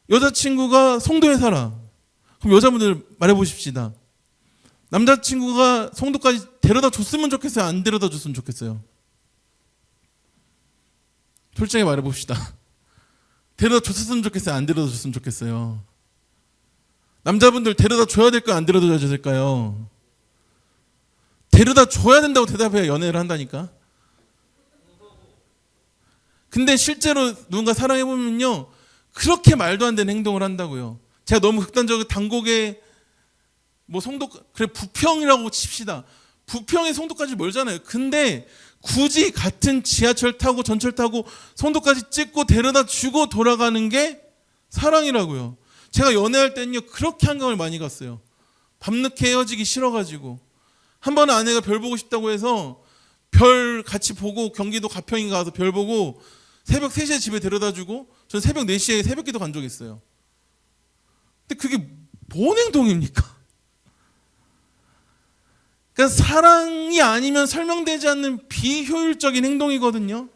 여자친구가 송도에 살아. 그럼 여자분들 말해보십시다. 남자친구가 송도까지 데려다 줬으면 좋겠어요? 안 데려다 줬으면 좋겠어요? 솔직하게 말해봅시다. 데려다 줬으면 좋겠어요? 안 데려다 줬으면 좋겠어요? 남자분들 데려다 줘야 될까요? 안 데려다 줘야 될까요? 데려다 줘야 된다고 대답해야 연애를 한다니까. 근데 실제로 누군가 사랑해보면요, 그렇게 말도 안 되는 행동을 한다고요. 제가 너무 극단적으로 당곡에 송도, 그래 부평이라고 칩시다. 부평에 송도까지 멀잖아요. 근데 굳이 같은 지하철 타고 전철 타고 송도까지 찍고 데려다 주고 돌아가는 게 사랑이라고요. 제가 연애할 때는요, 그렇게 한강을 많이 갔어요. 밤늦게 헤어지기 싫어가지고. 한 번은 아내가 별 보고 싶다고 해서 별 같이 보고 경기도 가평인가 가서 별 보고 새벽 3시에 집에 데려다 주고 전 새벽 4시에 새벽기도 간 적이 있어요. 근데 그게 뭔 행동입니까? 그러니까 사랑이 아니면 설명되지 않는 비효율적인 행동이거든요.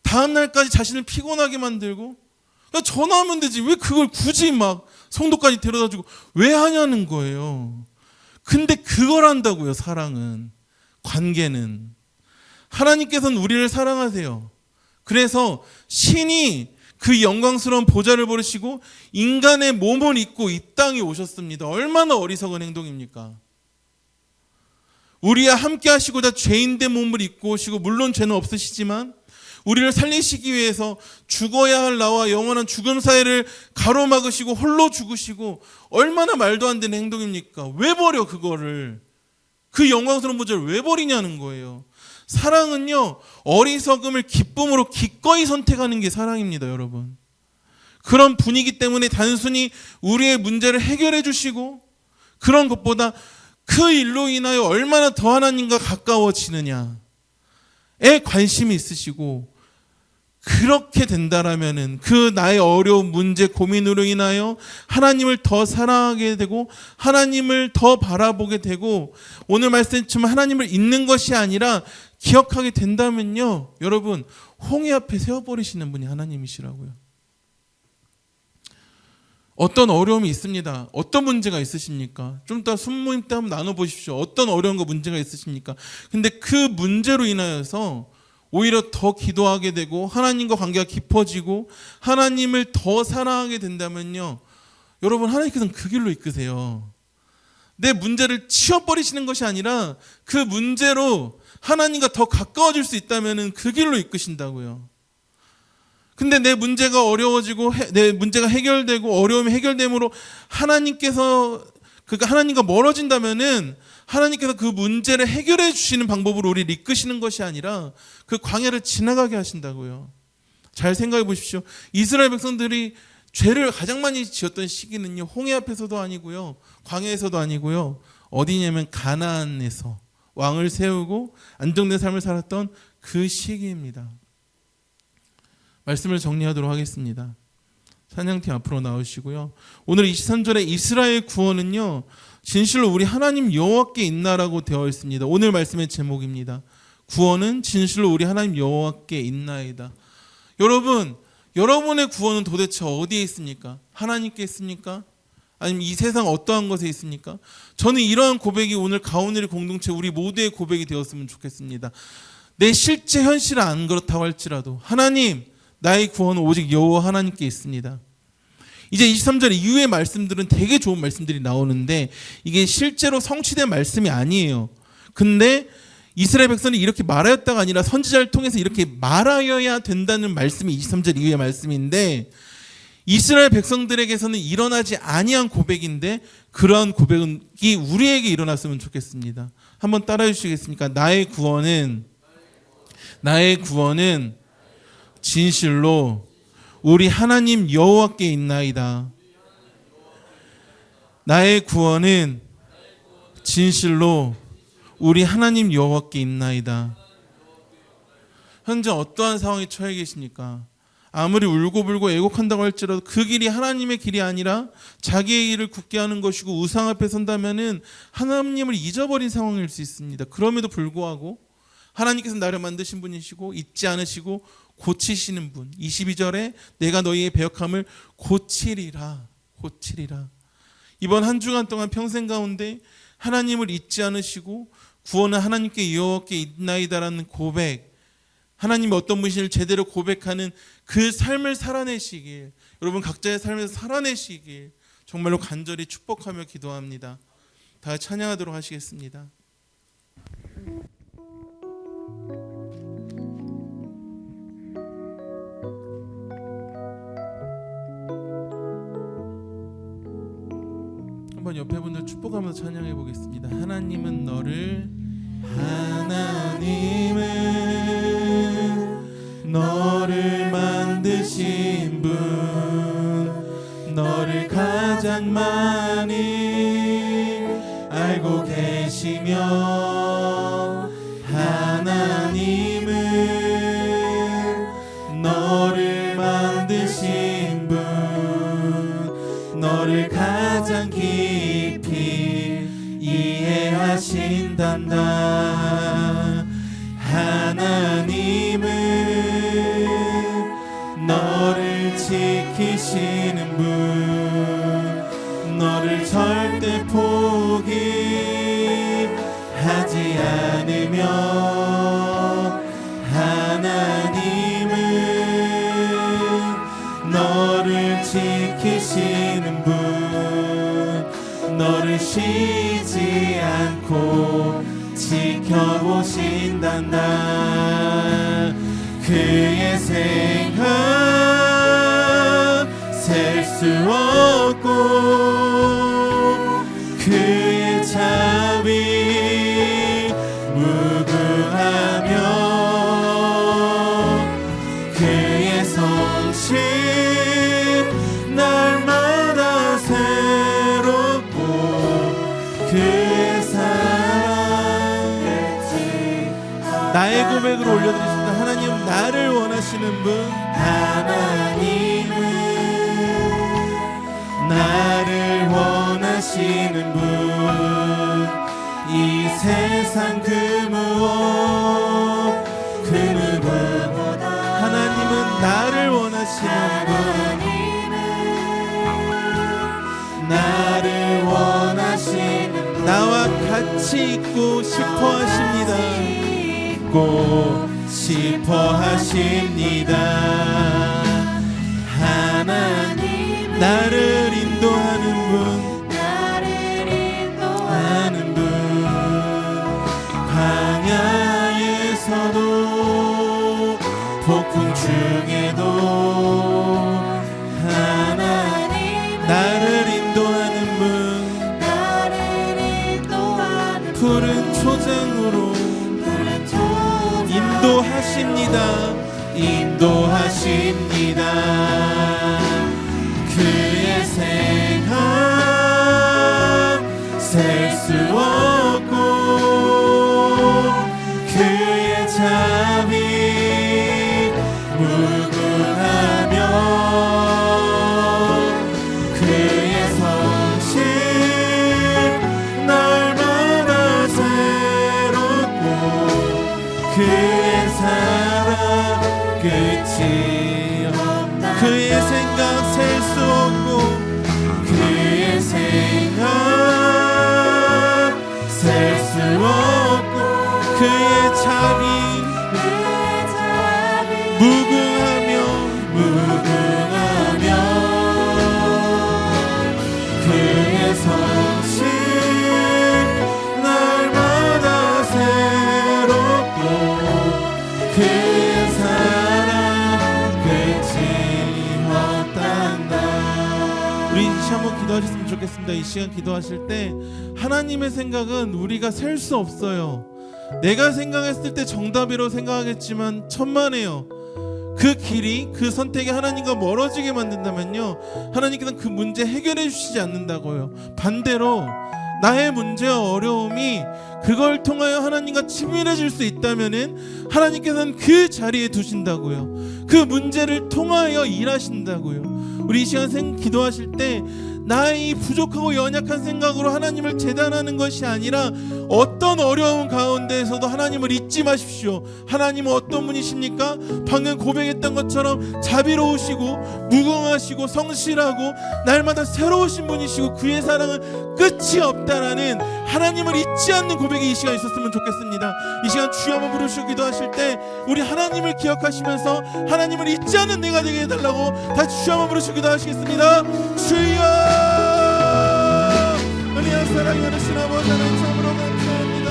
다음 날까지 자신을 피곤하게 만들고, 그러니까 전화하면 되지 왜 그걸 굳이 막 송도까지 데려다 주고 왜 하냐는 거예요. 근데 그걸 한다고요. 사랑은, 관계는. 하나님께서는 우리를 사랑하세요. 그래서 신이 그 영광스러운 보좌를 버리시고 인간의 몸을 입고 이 땅에 오셨습니다. 얼마나 어리석은 행동입니까? 우리와 함께 하시고자 죄인된 몸을 입고 오시고, 물론 죄는 없으시지만 우리를 살리시기 위해서 죽어야 할 나와 영원한 죽음 사이를 가로막으시고 홀로 죽으시고, 얼마나 말도 안 되는 행동입니까? 왜 버려 그거를? 그 영광스러운 보좌를 왜 버리냐는 거예요. 사랑은요, 어리석음을 기쁨으로 기꺼이 선택하는 게 사랑입니다, 여러분. 그런 분위기 때문에 단순히 우리의 문제를 해결해 주시고, 그런 것보다 그 일로 인하여 얼마나 더 하나님과 가까워지느냐에 관심이 있으시고, 그렇게 된다라면은 그 나의 어려운 문제 고민으로 인하여 하나님을 더 사랑하게 되고 하나님을 더 바라보게 되고, 오늘 말씀처럼 하나님을 잊는 것이 아니라 기억하게 된다면요, 여러분, 홍해 앞에 세워버리시는 분이 하나님이시라고요. 어떤 어려움이 있습니다. 어떤 문제가 있으십니까? 좀 이따 순모임 때 한번 나눠보십시오. 어떤 어려움과 문제가 있으십니까? 근데 그 문제로 인하여서 오히려 더 기도하게 되고 하나님과 관계가 깊어지고 하나님을 더 사랑하게 된다면요, 여러분, 하나님께서는 그 길로 이끄세요. 내 문제를 치워버리시는 것이 아니라 그 문제로 하나님과 더 가까워질 수 있다면 그 길로 이끄신다고요. 근데 내 문제가 어려워지고 내 문제가 해결되고 어려움이 해결됨으로 하나님께서, 그러니까 하나님과 멀어진다면은 하나님께서 그 문제를 해결해 주시는 방법으로 우리를 이끄시는 것이 아니라 그 광야를 지나가게 하신다고요. 잘 생각해 보십시오. 이스라엘 백성들이 죄를 가장 많이 지었던 시기는요, 홍해 앞에서도 아니고요, 광야에서도 아니고요, 어디냐면 가나안에서 왕을 세우고 안정된 삶을 살았던 그 시기입니다. 말씀을 정리하도록 하겠습니다. 찬양팀 앞으로 나오시고요. 오늘 23절에 이스라엘 구원은요, 진실로 우리 하나님 여호와께 있나라고 되어 있습니다. 오늘 말씀의 제목입니다. 구원은 진실로 우리 하나님 여호와께 있나이다. 여러분, 여러분의 구원은 도대체 어디에 있습니까? 하나님께 있습니까? 아니면 이 세상 어떠한 것에 있습니까? 저는 이러한 고백이 오늘 가운데의 공동체 우리 모두의 고백이 되었으면 좋겠습니다. 내 실제 현실은 안 그렇다고 할지라도 하나님, 나의 구원은 오직 여호와 하나님께 있습니다. 이제 23절 이후의 말씀들은 되게 좋은 말씀들이 나오는데 이게 실제로 성취된 말씀이 아니에요. 근데 이스라엘 백성이 이렇게 말하였다가 아니라 선지자를 통해서 이렇게 말하여야 된다는 말씀이 23절 이후의 말씀인데, 이스라엘 백성들에게서는 일어나지 아니한 고백인데 그러한 고백이 우리에게 일어났으면 좋겠습니다. 한번 따라해 주시겠습니까? 나의 구원은 진실로 우리 하나님 여호와께 있나이다. 나의 구원은 진실로 우리 하나님 여호와께 있나이다. 현재 어떠한 상황에 처해 계십니까? 아무리 울고불고 애곡한다고 할지라도 그 길이 하나님의 길이 아니라 자기의 일을 굳게 하는 것이고 우상 앞에 선다면은 하나님을 잊어버린 상황일 수 있습니다. 그럼에도 불구하고 하나님께서 나를 만드신 분이시고 잊지 않으시고 고치시는 분. 22절에 내가 너희의 배역함을 고치리라. 이번 한 주간 동안 평생 가운데 하나님을 잊지 않으시고 구원은 하나님께 여호와께 있나이다라는 고백, 하나님이 어떤 분이신지를 제대로 고백하는 그 삶을 살아내시길, 여러분 각자의 삶에서 살아내시길 정말로 간절히 축복하며 기도합니다. 다 같이 찬양하도록 하시겠습니다. 한번 옆에 분들 축복하면서 찬양해 보겠습니다. 하나님은 너를 만드신 분, 너를 가장 많이 알고 계시며, 하나님은 너를 만드신 분, 너를 가장 깊이 이해하신단다. 하나님은 너를 지키시는 분, 너를 절대 포기하지 않으며, 하나님은 너를 지키시는 분, 너를 쉬지 않고 지켜보신단다. 그의 생각 셀 수 없고 그의 자비 무궁하며 그의 성실 날마다 새롭고 그의 사랑. 나의 고백으로 올려드리십니다. 하나님 나를 원하시는 분, 하나님은 나를 원하시는 분, 이 세상 그 무엇보다 하나님은 나를 원하시는 분, 나를 원하시는 분, 나와 같이 있고 싶어 하십니다. 싶어 하십니다. 하나님 나를 인도하는 분, 광야에서도 폭풍 중에도 하나님 나를 인도하는 분, 푸른 초장으로 인도하십니다. 그의 생각 셀 수 없고 그의 자비 무궁하며 그의 성실 날마다 새롭고 그의 사랑 끝이 없나이다. 그의 생각 셀 수 없고 그의 생각 셀 수 없고 그의 자비 무궁하며 그의 성실 날마다 새롭고 그의 사랑 끝이 없단다. 우리 다시 한번 기도하셨으면 좋겠습니다. 이 시간 기도하실 때 하나님의 생각은 우리가 셀 수 없어요. 내가 생각했을 때 정답이라고 생각하겠지만 천만에요. 그 길이 그 선택이 하나님과 멀어지게 만든다면요, 하나님께서는 그 문제 해결해 주시지 않는다고요. 반대로 나의 문제와 어려움이 그걸 통하여 하나님과 친밀해질 수 있다면은 하나님께서는 그 자리에 두신다고요. 그 문제를 통하여 일하신다고요. 우리 이 시간 기도하실 때 나의 이 부족하고 연약한 생각으로 하나님을 재단하는 것이 아니라 어떤 어려움 가운데에서도 하나님을 잊지 마십시오. 하나님은 어떤 분이십니까? 방금 고백했던 것처럼 자비로우시고 무궁하시고 성실하고 날마다 새로우신 분이시고 그의 사랑은 끝이 없다라는 하나님을 잊지 않는 고백이 이 시간 있었으면 좋겠습니다. 이 시간 주여 한번 부르시고 기도하실 때 우리 하나님을 기억하시면서 하나님을 잊지 않는 내가 되게 해달라고 다시 주여 한번 부르시고 기도하시겠습니다. 주여 은혜와 사랑이 많으신 아버지 하나님 참으로 감사합니다.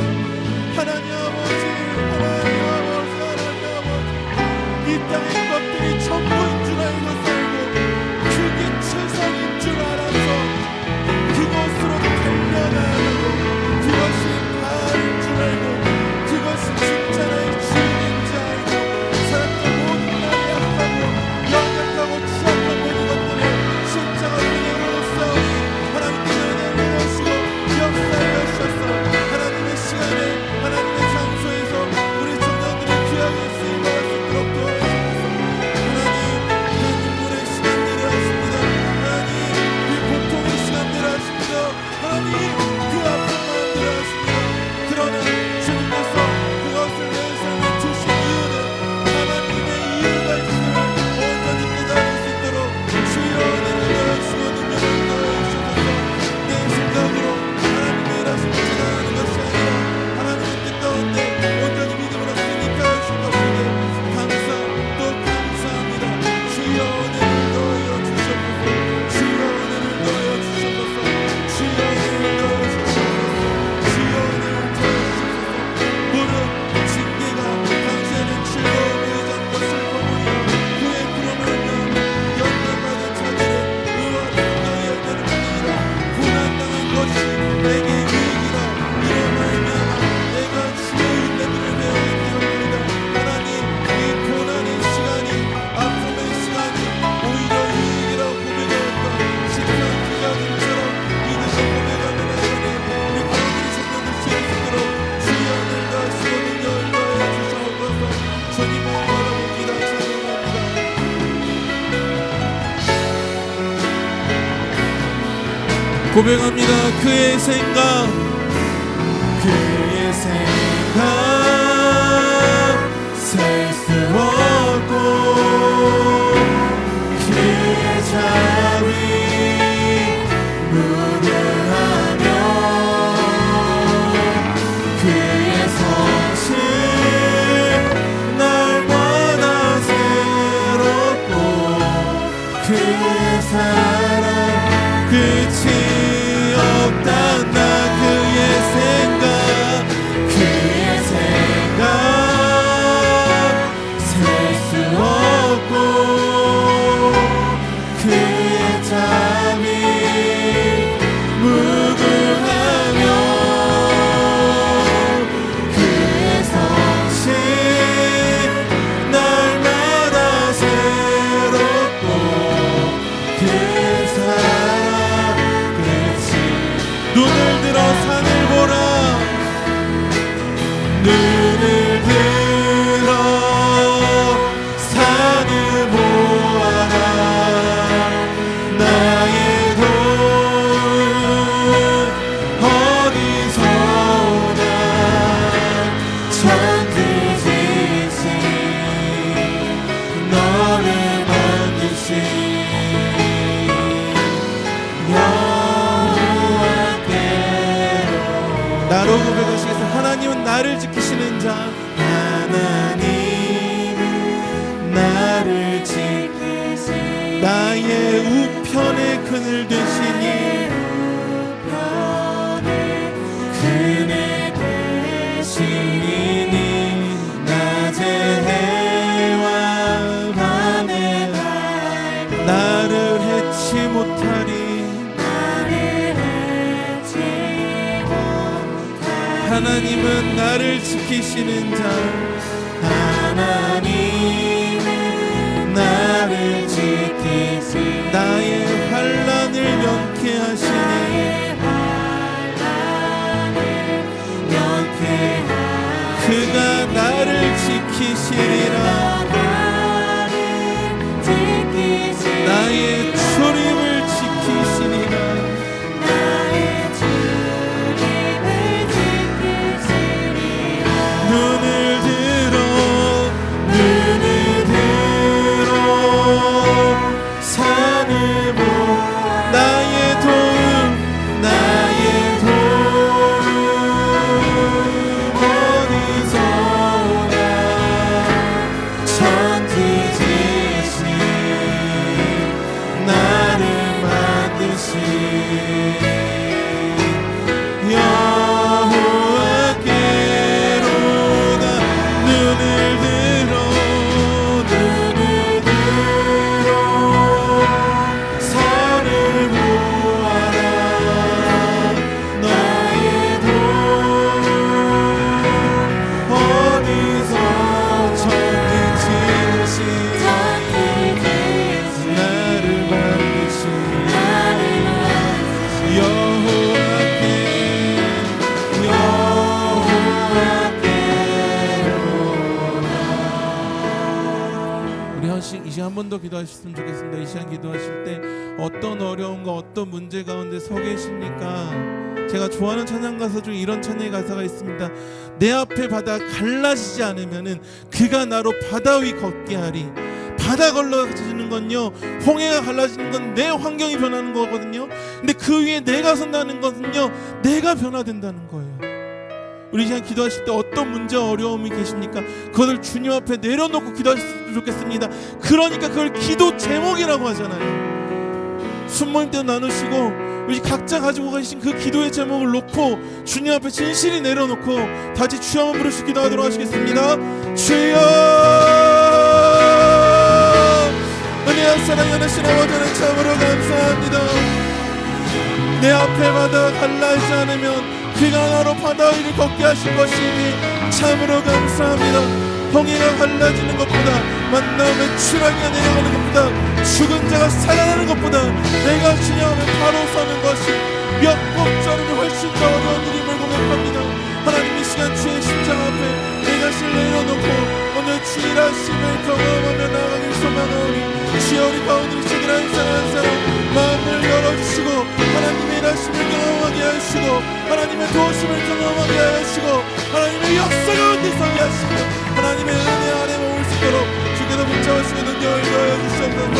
하나님 아버지 이 땅의 것들이 전부인 줄 알고 살고 그게 최선인 줄 알아서 그것으로 달려나가고 그것이 다인 줄 알고 그것이 진짜 나의 주인인지 알고 살았던 모든 나의 약하고 연약하고 추악한 모든 것들을 십자가 그녀로 싸우니 하나님께서 은혜를 내시고 역사하여 주셔서 하나님의 시간에 하나님의 장소에서 우리 청년들이 귀하게 쓰임받을 수 있도록 도와주셔서 하나님 그 눈물의 시간들을 하십니다. 하나님 그 고통의 시간들을 하십니다. 하나님 그 아픈 마음들을 하십니다. 그러나 주님께서 그것을 내 삶에 주신 이유는 하나님의 이유가 있음을 온전히 깨달을 수 있도록 주여 은혜를 더하시고 능력을 더하셔서 내 생각으로 하나님의 일하심을 지나가는 것이 아니라 하나님의 뜻 가운데 온전히 믿음으로 승리하여 주신 것에게 감사 또 감사합니다. 주여 은혜를 더하여 주셔서 주여 은혜를 더하여 주셔서 주여 은혜를 더하여 주셔서 주여 은혜를 더하여 주셔서 모든 징계가 당신의 즐거움이자 것을 거머리어 그의 구름을 위하며 연단받은 자들의 의와 평강의 열매를 받으리라. 고난당한 것이 내게 유익이라. 이로 말미암아 내가 주의 인내들을 배워야 되옵나이다. 하나님 이 고난의 시간이 아픔의 시간이 오히려 유익이라고 고백하였던 시편 기자들처럼 믿음과 고백하는 하나님 우리 가운데 성령을 지으시도록 주의 은혜를 더하시고 능력을 더하여 주시옵소서. 주님을 바라봅니다. 찬양합니다. 고백합니다. 그의 생각 셀 수 없고 그의 자비 무궁하며 그의 성실 날마다 새롭고 그의 사랑 끝이 없단다. 그의 생각 셀 수 없고 그의 자비 무궁하며 그의 성실 날마다 새롭고 그의 사랑 끝이 눈 나로 고백하시겠어요? 하나님은 나를 지키시는 자. 하나님은 나를 지키시니 나의 우편에 그늘 되시니 그늘 되시니 낮에 해와 밤에 나를 해치 못하리. 하나님은 나를 지키시는 자. 하나님은 나를 지키시니 나의 환난을 면케하시니 그가 나를 지키시리라. 나의 출입을 지키시리라. 눈을 들어 산을 보아 나의 도움 어디서 오나. 천지지으신 나를 만드신 여호와께로다. 눈을 들어 산을 보아라. 너의 도움 어디서. 천지지으신 나를 만드신 우리 이 시간 한 번 더 기도하셨으면 좋겠습니다. 이 시간 기도하실 때 어떤 어려움과 어떤 문제 가운데 서 계십니까? 제가 좋아하는 찬양 가사 중에 이런 찬양의 가사가 있습니다. 내 앞에 바다 갈라지지 않으면은 그가 나로 바다 위 걷게 하리. 바다 갈라지는 건요, 홍해가 갈라지는 건 내 환경이 변하는 거거든요. 근데 그 위에 내가 선다는 것은요, 내가 변화된다는 거예요. 우리 시간 기도하실 때 어떤 문제 어려움이 계십니까? 그것을 주님 앞에 내려놓고 기도하셨으면 좋겠습니다. 그러니까 그걸 기도 제목이라고 하잖아요. 순모임 때도 나누시고 우리 각자 가지고 가신 그 기도의 제목을 놓고 주님 앞에 진실히 내려놓고 다시 주여 한번 부르시고 기도하도록 하시겠습니다. 주여, 은혜와 사랑 연하신 아버지 하나님 참으로 감사합니다. 내 앞에 바다가 갈라지지 않으면 그가 나로 바다 위를 걷게 하실 것이니 참으로 감사합니다. 홍해가 갈라지는 것보다 만남의 추락이 내려가는 것보다 죽은 자가 살아나는 것보다 내가 주님 앞에 바로 서는 것이 몇 곡절은 훨씬 더 어려운 일임을 고백합니다. 하나님 이 시간 주의 십자가 앞에 내 자신을 내려놓고 오늘 주일하심을 경험하며 나아가길 소망하오니 주여 우리 가운데 계신 한 사람 한 사람 마음을 열어주시고 하나님의 일하심을 경험하게 하시고 하나님의 도우심을 경험하게 하시고 하나님의 역사 가운데 서게 하시고 하나님의 은혜 아래 머물 수 있도록 주께서 붙잡으시고 능력을 더하여 주시옵소서.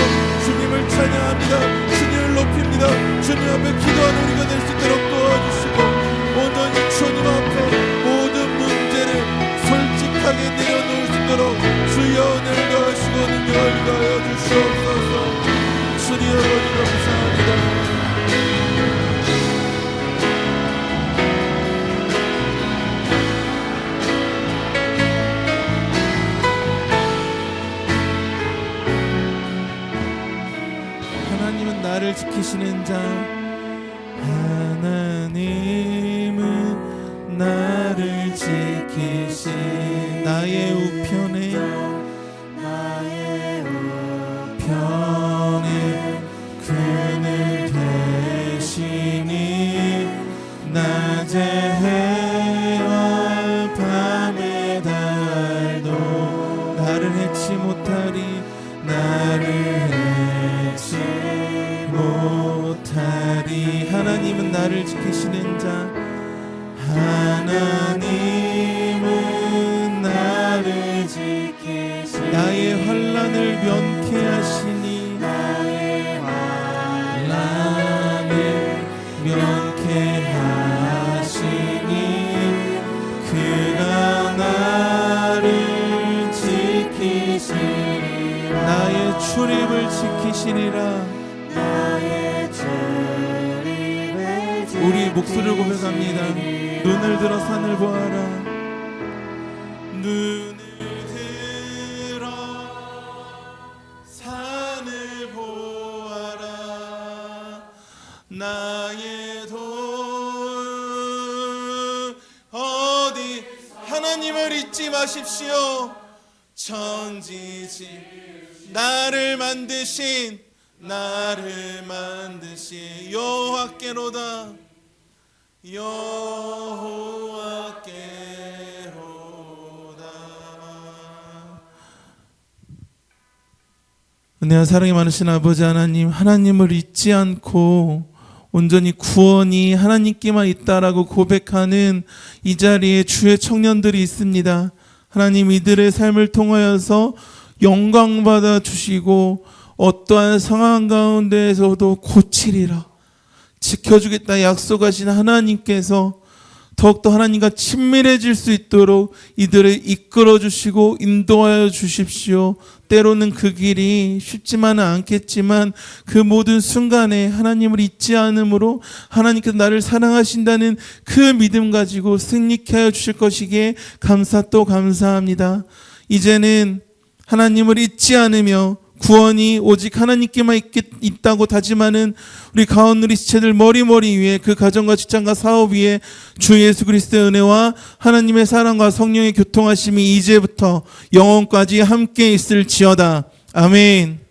주님을 찬양합니다. 주님을 높입니다. 주님 앞에 기도하는 우리가 될 수 있도록 도와주시고 온전히 주님 앞에 모든 문제를 솔직하게 내려놓을 수 있도록 주여 은혜를 더하시고 능력을 더하여 주시옵소서. 주님 아버지 감사합니다. 하나님은 나를 지키시는 자. 하나님은 나를 지키신 나의 우편에 그늘 되시니 낮에 해와 밤의 달도 나를 해치 못하리. 나를 해치 못하리. 하나님은 나를 지키시는 자. 하나님은 나를 지키시니 나의 환난을 면케하시니 면케하시니 출입을 지키시리라. 우리 목소리를 고백합니다. 눈을 들어 산을 보아라. 눈을 들어 산을 보아라. 나의 돈 어디. 하나님을 잊지 마십시오. 천지지 나를 만드신 여호와께로다. 은혜와 사랑이 많으신 아버지 하나님, 하나님을 잊지 않고 온전히 구원이 하나님께만 있다라고 고백하는 이 자리에 주의 청년들이 있습니다. 하나님, 이들의 삶을 통하여서 영광 받아 주시고 어떠한 상황 가운데에서도 고치리라, 지켜주겠다 약속하신 하나님께서 더욱더 하나님과 친밀해질 수 있도록 이들을 이끌어 주시고 인도하여 주십시오. 때로는 그 길이 쉽지만은 않겠지만 그 모든 순간에 하나님을 잊지 않음으로 하나님께서 나를 사랑하신다는 그 믿음 가지고 승리케 하여 주실 것이기에 감사 또 감사합니다. 이제는 하나님을 잊지 않으며 구원이 오직 하나님께만 있다고 다짐하는 우리 가온누리 지체들 머리 위에 그 가정과 직장과 사업 위에 주 예수 그리스도의 은혜와 하나님의 사랑과 성령의 교통하심이 이제부터 영원까지 함께 있을지어다. 아멘.